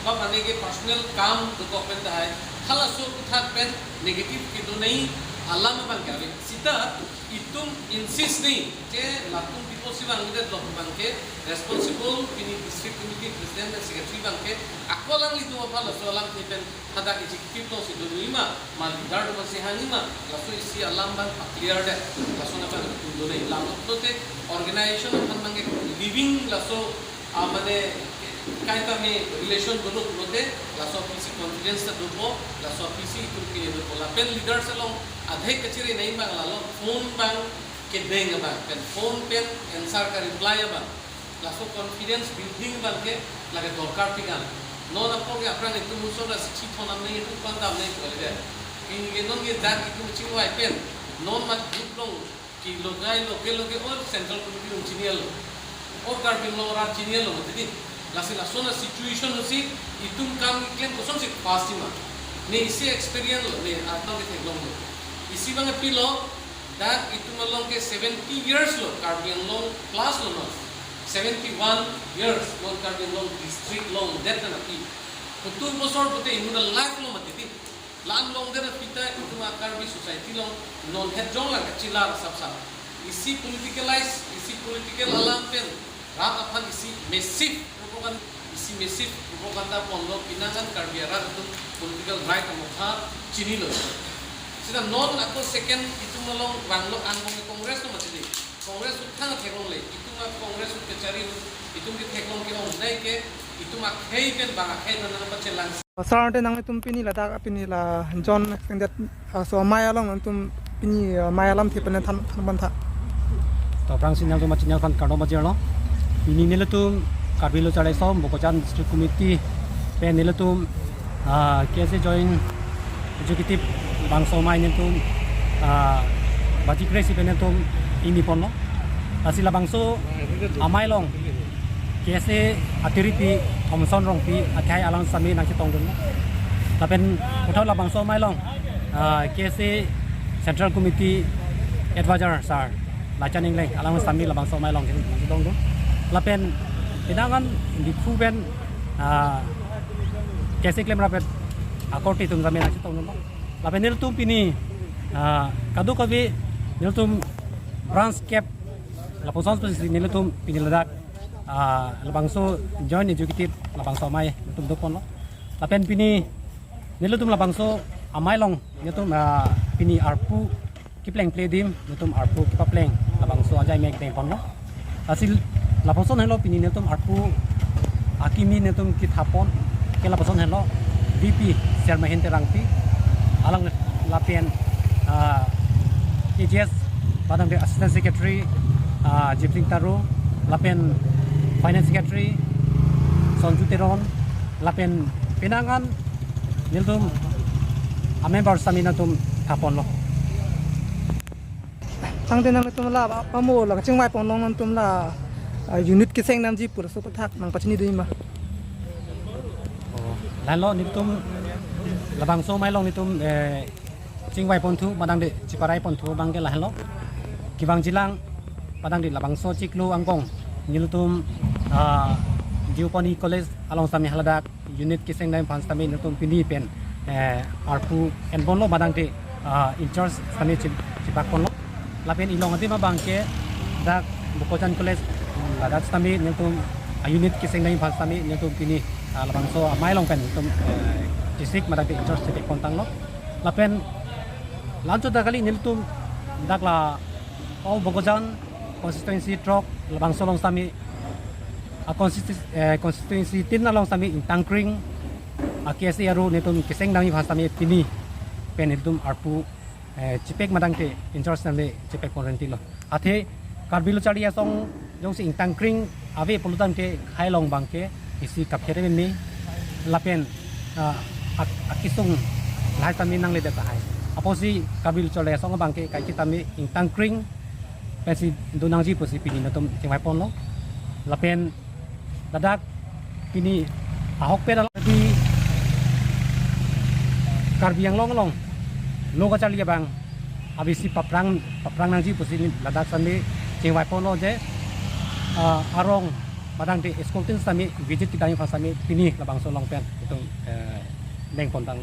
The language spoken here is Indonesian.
ba mane ke personal काम तो pen da hai khala so uthak pen negative ke do nahi alam ban ka sita itum insist nahi je latung people si bang de dok bang ke responsible kini district committee president and secretary bang ke akolang litu apa la so alam ke pen hada executive to si do lima mal dar do se hanima la so isi alam ban clear de la so na ban do nahi lam to te organization ban bang ke living la so amane kaita me relation dulu bote la so pc confidence ta dupo la so pc tu ke dupo la pen leader se long adhe kachire nahi bang la lo phone bang ke deng bang pen phone pen answer ka reply bang la so confidence building bang ke la ke dorkar tigan no na po ke apran itu muso la sichi thona nahi itu pan dam nahi kole de in ge non ge dag itu chi wai pen non ma duplong ki logai lo ke or central committee engineer or carbon lo ra engineer lo dedi la zona situation hosi itum kam claim ko sonse pasima ne isi experience lo ne atna ke theklong lo isi bang pilo da itum long ke 70 years lo carbon long plus lo no 71 years long carbon long district long that na pi kutu bosor bote imuda life lo matiti lan long der pita itum carbon society long non het jong la chila sab sab isi political alam pen rat aphan isi massive propaganda pondo pinangan karbiara itu political right amokha chini lo sida non ako second itu malong banglo anbong kongres no machili kongres uthang thekong le itu ma kongres ke cari itu ke thekong ke on nai ke itu ma khei pen banga khei na na pachelang sarante nang tum pini la dak pini la John extended so mayalong tum pini mayalam thipen than ban tha to prang sinyal to machinyal kan kado majelo ini nilatum kabilo chalai som bokojan district committee pen nilatum kese join executive bangso mai nilatum baji kresi pen nilatum ini pono asila bangso amai long kese atiriti thomson rong pi athai alang sami nang chitong dun ta pen uthau la bangso mai long kese central committee advisor sar lachaning leng alang sami la bangso mai long chitong dun lapen pinangan di kuben kese klem rapet akoti tung kami nasi tong no lapen nil tum pini kadu kabi nil tum branch cap la posons posisi nil tum pini ladak labangso join executive labangso mai tum dopon no lapen pini nil tum labangso amai long nil tum pini arpu kipleng play dim nil tum arpu kipapleng labangso ajai mek teng pon no asil la person hello pini netum arpu akimi netum kitapon ke la person hello dp sharma hente rangpi alang lapian EJS padang de assistant secretary jipling taru lapian finance secretary sonju teron lapian pinangan netum a member samina tum tapon lo tang tenang tum la pamo la chingwai pon long tum la unit kiseng namji pura so pathak nang pachini duima lalo nitum labang so mai long nitum chingwai pontu madang de chiparai pontu bangke la hello kibang jilang padang de labang so chiklu angkong nilutum diuponi college along sami haladak unit kiseng nam pan sami nitum pini pen arpu en bonlo madang de in charge sami chipakon lo lapen ilong ati ma bangke dak bukojan college ladat sami nitum unit kiseng nam pan sami nitum pini labang so mai long pen nitum district madang de in charge chipek kontang lo lapen lancho dakali nitum dakla au bogojan constituency trok labang solong sami constituency tin na long sami in tangkring akiasi aru netum kiseng dangi sami pini pen nitum arpu chipek madang te in charge sami chipek konrenti lo athe karbilu chari asong jong si in tangkring ave polutan ke khailong bangke isi kapkhere ni lapen akisung lai sami nang le de kai aposi kabil chole song bangke kai kitami in tangkring pesi dunang ji posi pini natum chingwai pon lo lapen dadak pini ahok pedal di karbiang long loga chali bang abisi paprang nang ji posi ladak sandi chingwai pon lo je arong padang di eskoltin sami visit kita yang fasami pini labang so long pen itu neng pontang